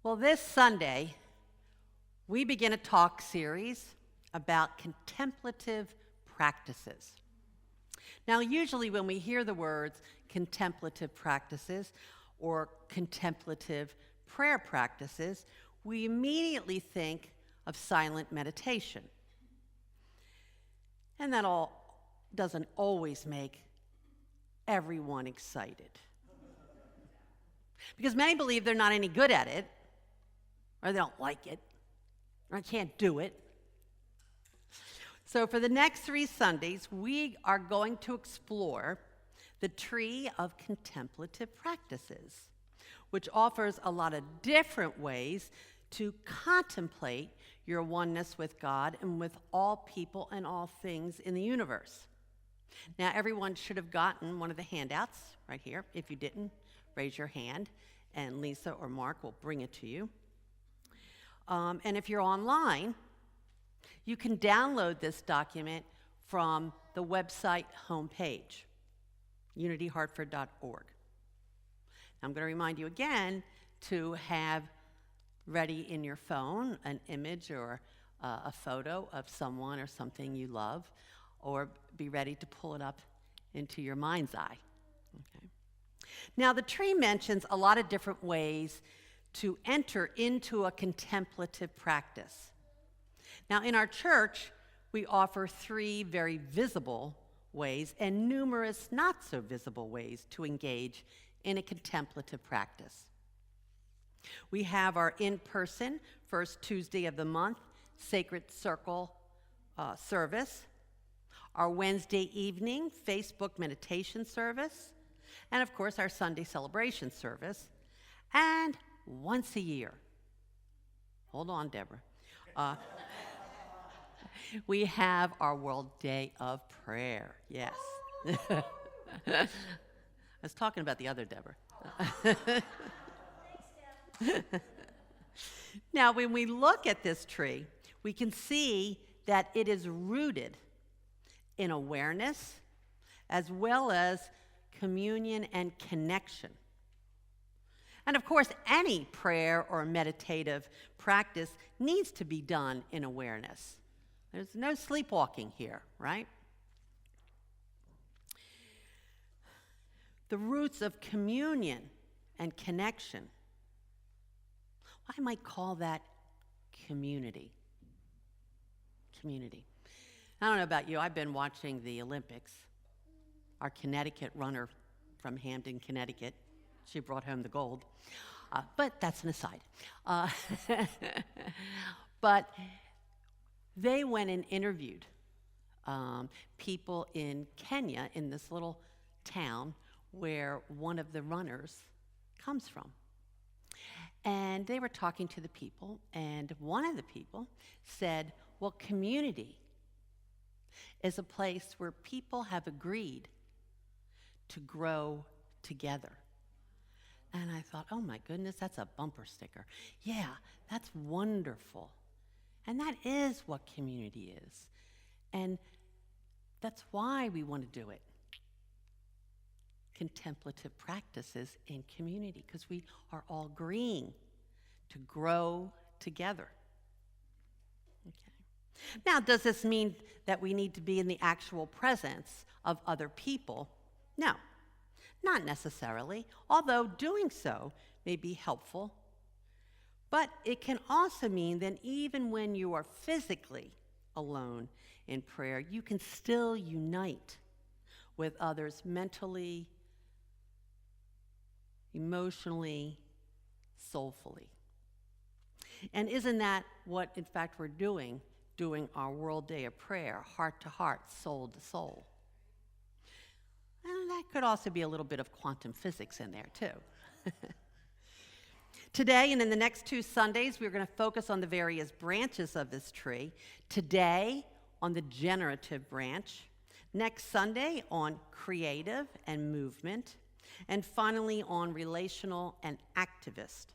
Well, this Sunday, we begin a talk series about contemplative practices. Now, usually when we hear the words contemplative practices or contemplative prayer practices, we immediately think of silent meditation. And that all doesn't always make everyone excited. Because many believe they're not any good at it, or they don't like it, or can't do it. So for the next 3 Sundays, we are going to explore the tree of contemplative practices, which offers a lot of different ways to contemplate your oneness with God and with all people and all things in the universe. Now, everyone should have gotten one of the handouts right here. If you didn't, raise your hand, and Lisa or Mark will bring it to you. And if you're online, you can download this document from the website homepage, unityhartford.org. I'm going to remind you again to have ready in your phone an image or a photo of someone or something you love, or be ready to pull it up into your mind's eye. Okay. Now, the tree mentions a lot of different ways to enter into a contemplative practice. Now, in our church, we offer 3 very visible ways and numerous not so visible ways to engage in a contemplative practice. We have our in-person first Tuesday of the month Sacred Circle service, our Wednesday evening Facebook meditation service, and of course our Sunday celebration service, and once a year. Hold on, Deborah. We have our World Day of Prayer. Yes. I was talking about the other Deborah. Now, when we look at this tree, we can see that it is rooted in awareness as well as communion and connection. And of course, any prayer or meditative practice needs to be done in awareness. There's no sleepwalking here, right? The roots of communion and connection, I might call that community. Community. I don't know about you, I've been watching the Olympics. Our Connecticut runner from Hamden, Connecticut, she brought home the gold. But that's an aside. But they went and interviewed people in Kenya, in this little town where one of the runners comes from. And they were talking to the people, and one of the people said, well, community is a place where people have agreed to grow together. And I thought, oh my goodness, that's a bumper sticker. Yeah, that's wonderful. And that is what community is. And that's why we want to do it. Contemplative practices in community, because we are all agreeing to grow together. Okay. Now, does this mean that we need to be in the actual presence of other people? No. Not necessarily, although doing so may be helpful. But it can also mean that even when you are physically alone in prayer, you can still unite with others mentally, emotionally, soulfully. And isn't that what, in fact, we're doing our World Day of Prayer, heart to heart, soul to soul? And that could also be a little bit of quantum physics in there, too. Today and in the next 2 Sundays, we're going to focus on the various branches of this tree. Today, on the generative branch. Next Sunday, on creative and movement. And finally, on relational and activist.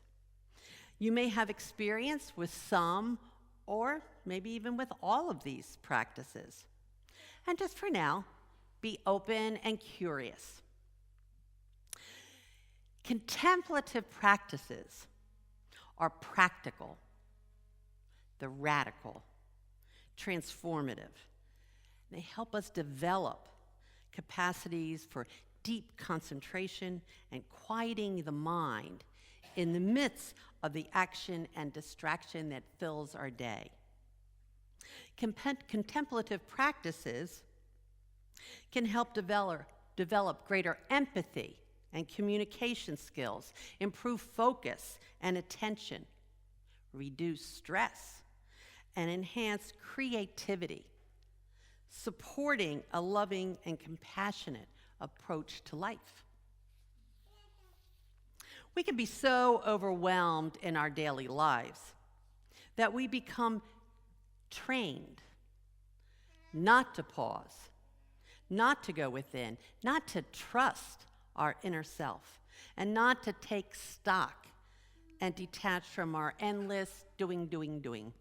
You may have experience with some, or maybe even with all of these practices. And just for now, be open and curious. Contemplative practices are practical, they're radical, transformative. They help us develop capacities for deep concentration and quieting the mind in the midst of the action and distraction that fills our day. Contemplative practices can help develop greater empathy and communication skills, improve focus and attention, reduce stress, and enhance creativity, supporting a loving and compassionate approach to life. We can be so overwhelmed in our daily lives that we become trained not to pause, not to go within, not to trust our inner self, and not to take stock and detach from our endless doing.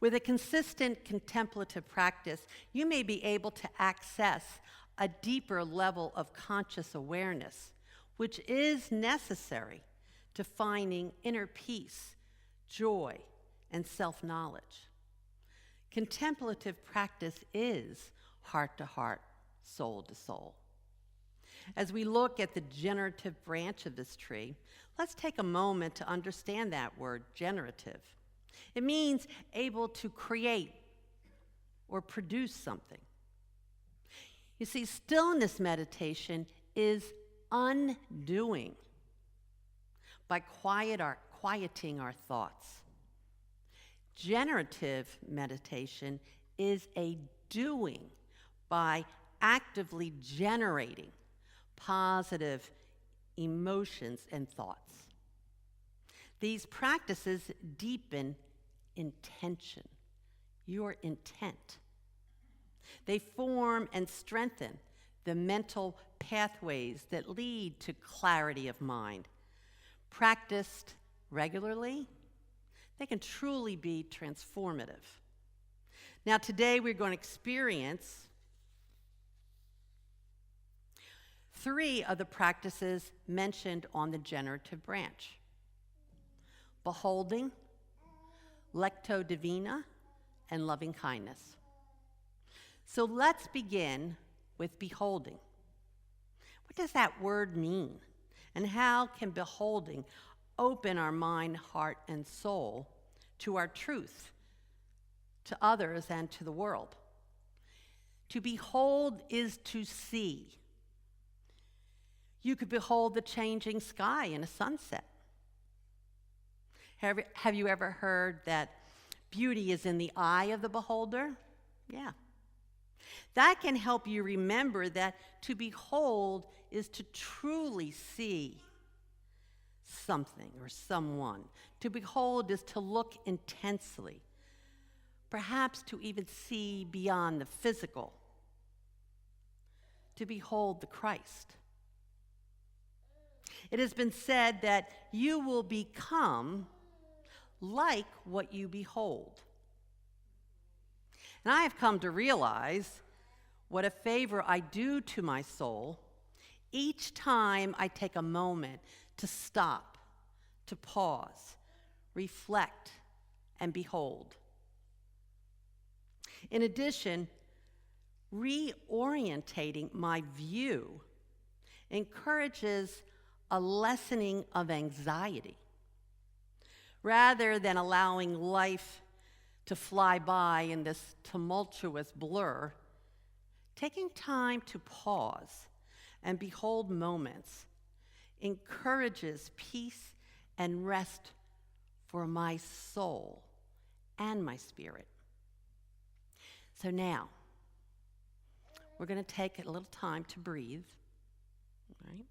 With a consistent contemplative practice, you may be able to access a deeper level of conscious awareness, which is necessary to finding inner peace, joy, and self-knowledge. Contemplative practice is heart to heart, soul to soul. As we look at the generative branch of this tree, let's take a moment to understand that word, generative. It means able to create or produce something. You see, stillness meditation is undoing by quieting our thoughts. Generative meditation is a doing by actively generating positive emotions and thoughts. These practices deepen intention, your intent. They form and strengthen the mental pathways that lead to clarity of mind. Practiced regularly, they can truly be transformative. Now, today we're going to experience 3 of the practices mentioned on the generative branch: beholding, lectio divina, and loving kindness. So let's begin with beholding. What does that word mean? And how can beholding open our mind, heart, and soul to our truth, to others, and to the world? To behold is to see. You could behold the changing sky in a sunset. Have you ever heard that beauty is in the eye of the beholder? Yeah. That can help you remember that to behold is to truly see something or someone. To behold is to look intensely, perhaps to even see beyond the physical. To behold the Christ. It has been said that you will become like what you behold. And I have come to realize what a favor I do to my soul each time I take a moment to stop, to pause, reflect, and behold. In addition, reorientating my view encourages a lessening of anxiety. Rather than allowing life to fly by in this tumultuous blur, taking time to pause and behold moments encourages peace and rest for my soul and my spirit. So now, we're going to take a little time to breathe. All right?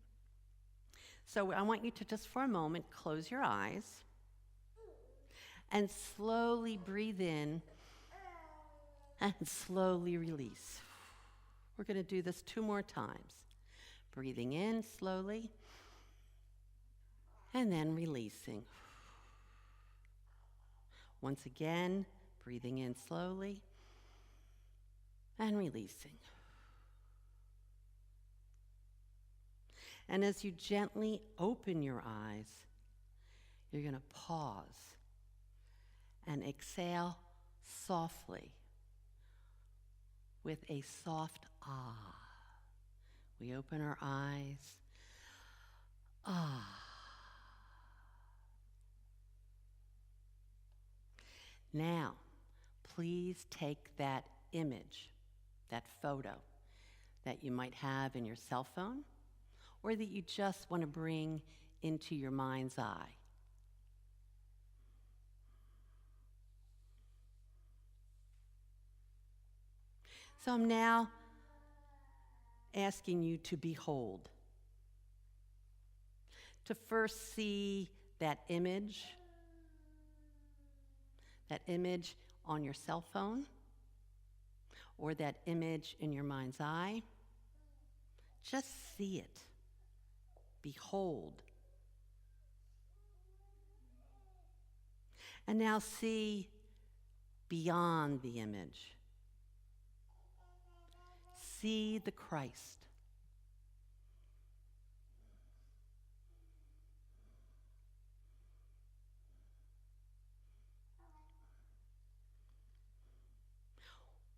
So I want you to just for a moment close your eyes and slowly breathe in and slowly release. We're going to do this 2 more times. Breathing in slowly and then releasing. Once again, breathing in slowly and releasing. And as you gently open your eyes, you're going to pause and exhale softly with a soft ah. We open our eyes. Ah. Now, please take that image, that photo that you might have in your cell phone or that you just want to bring into your mind's eye. So I'm now asking you to behold, to first see that image on your cell phone or that image in your mind's eye. Just see it. Behold. And now see beyond the image. See the Christ.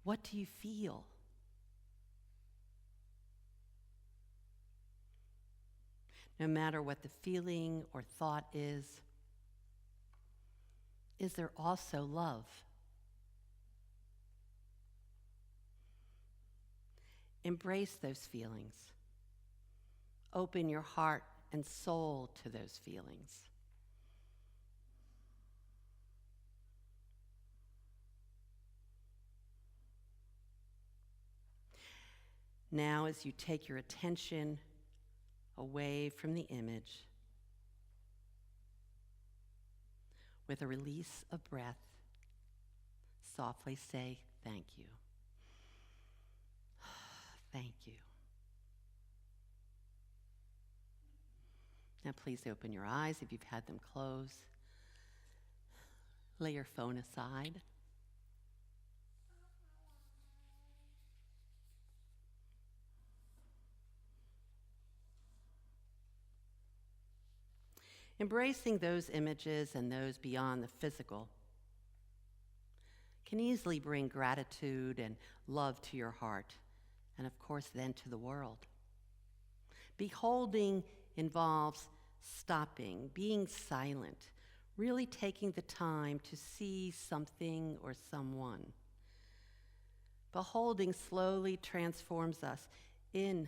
What do you feel? No matter what the feeling or thought is there also love? Embrace those feelings. Open your heart and soul to those feelings. Now, as you take your attention away from the image, with a release of breath, softly say, thank you. Thank you. Now please open your eyes if you've had them closed. Lay your phone aside. Embracing those images and those beyond the physical can easily bring gratitude and love to your heart, and of course then to the world. Beholding involves stopping, being silent, really taking the time to see something or someone. Beholding slowly transforms us into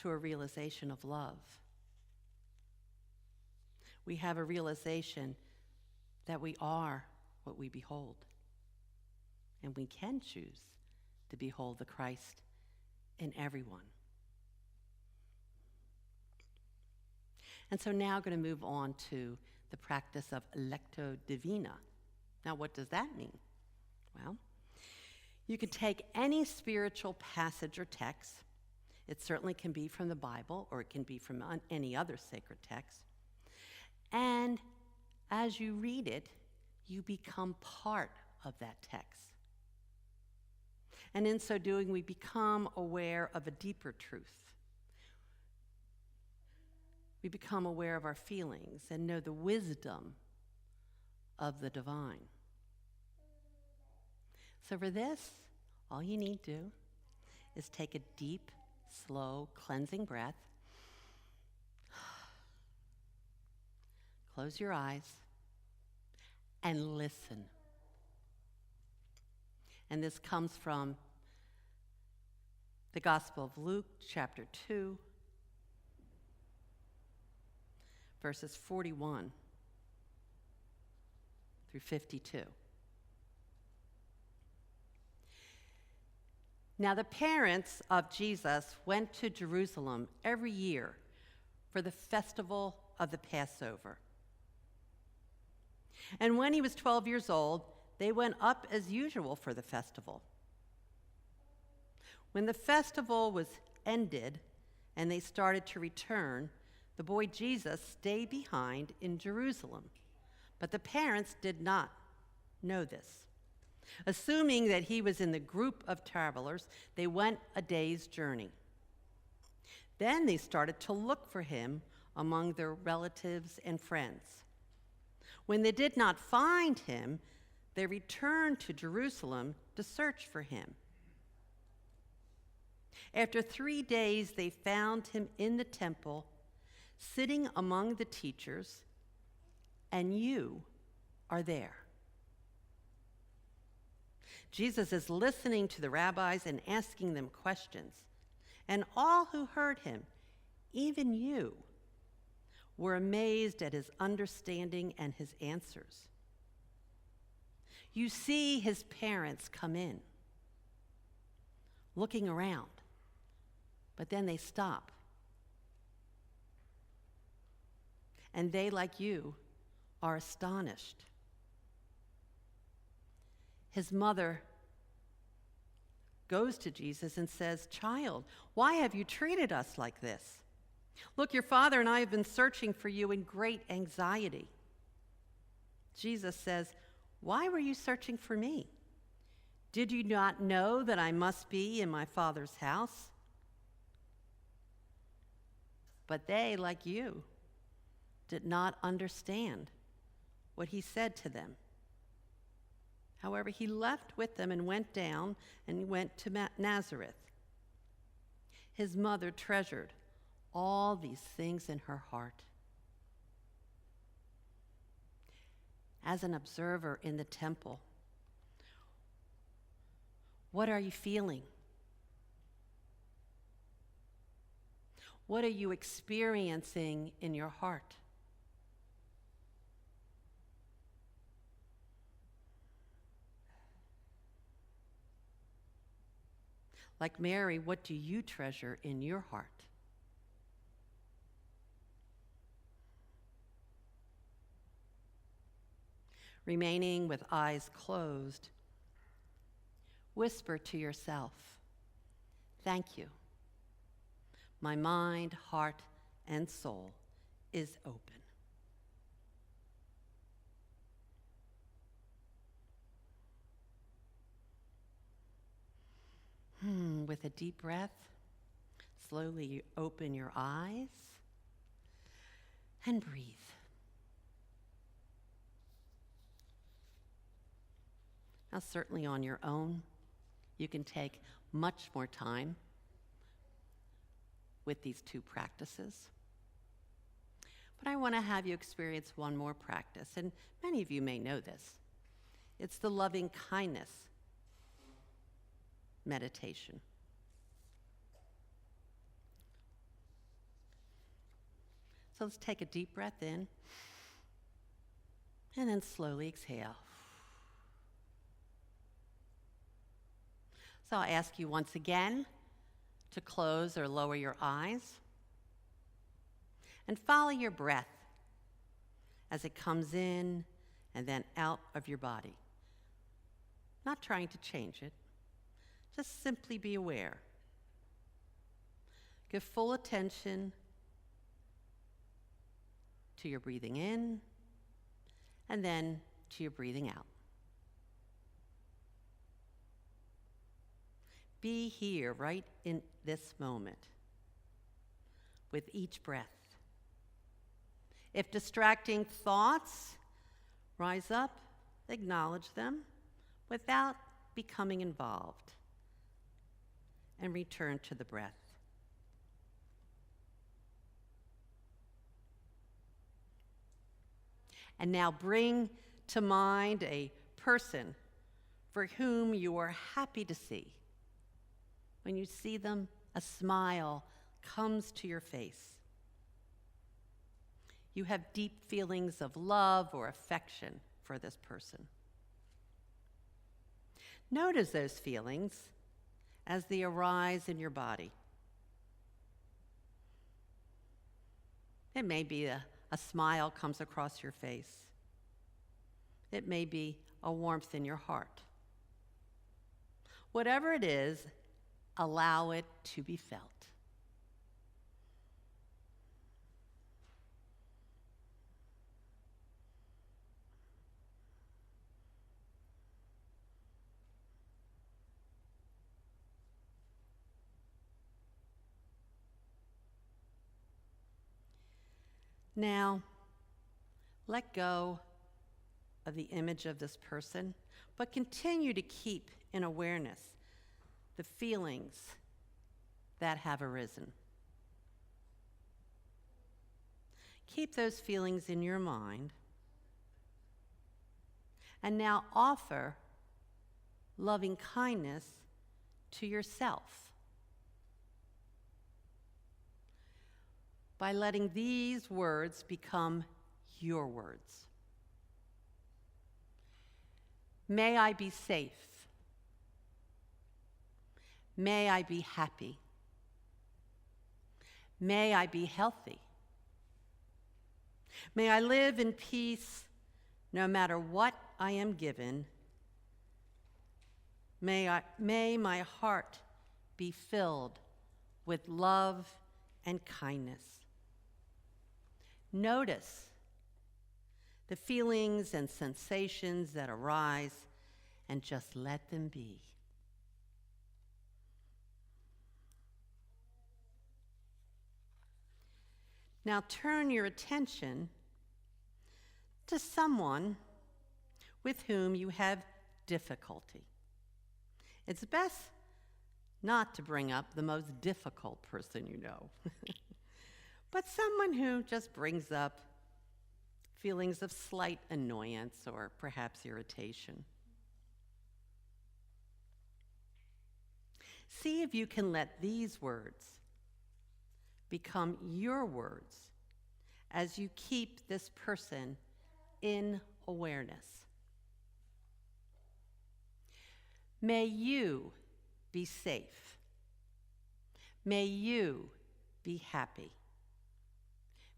a realization of love. We have a realization that we are what we behold. And we can choose to behold the Christ in everyone. And so now I'm going to move on to the practice of lectio divina. Now, what does that mean? Well, you can take any spiritual passage or text. It certainly can be from the Bible, or it can be from any other sacred text. And as you read it, you become part of that text. And in so doing, we become aware of a deeper truth. We become aware of our feelings and know the wisdom of the divine. So for this, all you need to do is take a deep, slow, cleansing breath. Close your eyes and listen. And this comes from the Gospel of Luke, chapter 2, verses 41 through 52. Now the parents of Jesus went to Jerusalem every year for the festival of the Passover. And when he was 12 years old, they went up as usual for the festival. When the festival was ended and they started to return, the boy Jesus stayed behind in Jerusalem. But the parents did not know this. Assuming that he was in the group of travelers, they went a day's journey. Then they started to look for him among their relatives and friends. When they did not find him, they returned to Jerusalem to search for him. After 3 days, they found him in the temple, sitting among the teachers, and you are there. Jesus is listening to the rabbis and asking them questions, and all who heard him, even you, were amazed at his understanding and his answers. You see his parents come in, looking around, but then they stop. And they, like you, are astonished. His mother goes to Jesus and says, "Child, why have you treated us like this? Look, your father and I have been searching for you in great anxiety." Jesus says, "Why were you searching for me? Did you not know that I must be in my Father's house?" But they, like you, did not understand what he said to them. However, he left with them and went down and went to Nazareth. His mother treasured all these things in her heart. As an observer in the temple, what are you feeling? What are you experiencing in your heart? Like Mary, what do you treasure in your heart? Remaining with eyes closed, whisper to yourself, "Thank you. My mind, heart, and soul is open." With a deep breath, slowly open your eyes and breathe. Now, certainly on your own, you can take much more time with these two practices. But I want to have you experience one more practice, and many of you may know this. It's the loving kindness meditation. So let's take a deep breath in, and then slowly exhale. So I'll ask you once again to close or lower your eyes and follow your breath as it comes in and then out of your body. Not trying to change it, just simply be aware. Give full attention to your breathing in and then to your breathing out. Be here right in this moment with each breath. If distracting thoughts rise up, acknowledge them without becoming involved and return to the breath. And now bring to mind a person for whom you are happy to see. When you see them, a smile comes to your face. You have deep feelings of love or affection for this person. Notice those feelings as they arise in your body. It may be a smile comes across your face. It may be a warmth in your heart. Whatever it is, allow it to be felt. Now, let go of the image of this person, but continue to keep in awareness the feelings that have arisen. Keep those feelings in your mind, and now offer loving kindness to yourself by letting these words become your words. May I be safe. May I be happy. May I be healthy. May I live in peace no matter what I am given. May my heart be filled with love and kindness. Notice the feelings and sensations that arise and just let them be. Now turn your attention to someone with whom you have difficulty. It's best not to bring up the most difficult person you know, but someone who just brings up feelings of slight annoyance or perhaps irritation. See if you can let these words become your words as you keep this person in awareness. May you be safe. May you be happy.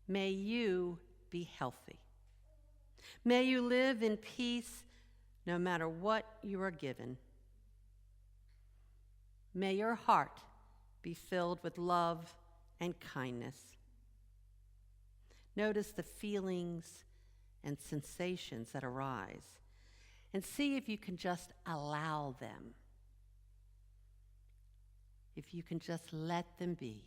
May you be healthy. May you live in peace no matter what you are given. May your heart be filled with love and kindness. Notice the feelings and sensations that arise, and see if you can just allow them. If you can just let them be.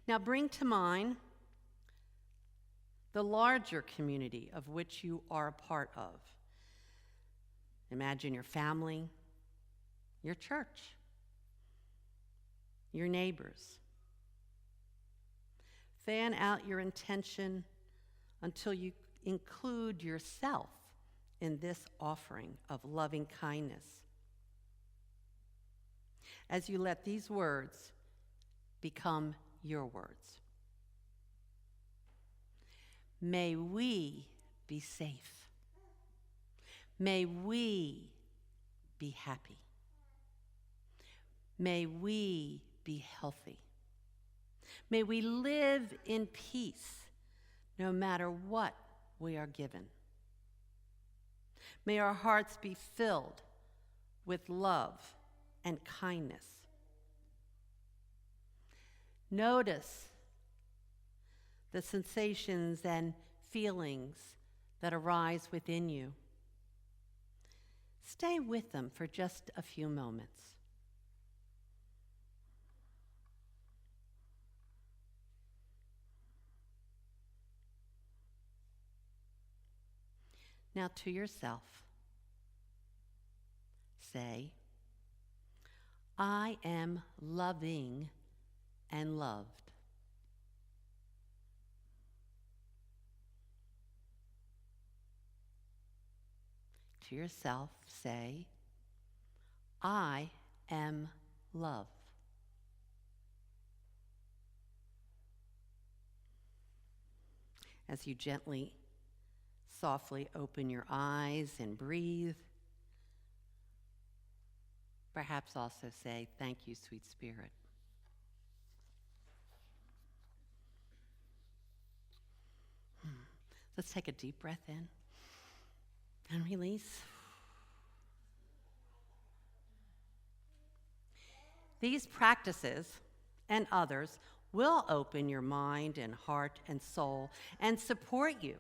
Now bring to mind the larger community of which you are a part of. Imagine your family, your church, your neighbors. Fan out your intention until you include yourself in this offering of loving kindness. As you let these words become your words. May we be safe. May we be happy. May we be healthy. May we live in peace no matter what we are given. May our hearts be filled with love and kindness. Notice the sensations and feelings that arise within you. Stay with them for just a few moments. Now to yourself, say, I am loving and loved. To yourself, say, I am love. As you gently, softly open your eyes and breathe, perhaps also say, thank you, sweet Spirit. Let's take a deep breath in and release. These practices and others will open your mind and heart and soul and support you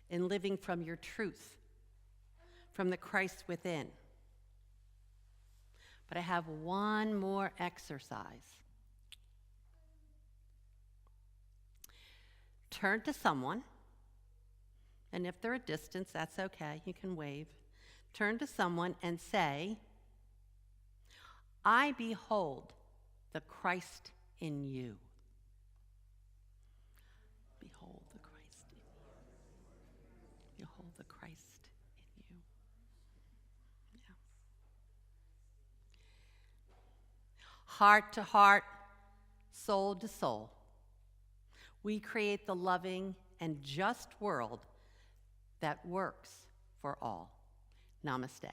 in living from your truth, from the Christ within. But I have one more exercise. Turn to someone, and if they're a distance, that's okay. You can wave. Turn to someone and say, I behold the Christ in you. Behold the Christ in you. Behold the Christ in you. Yeah. Heart to heart, soul to soul, we create the loving and just world that works for all. Namaste.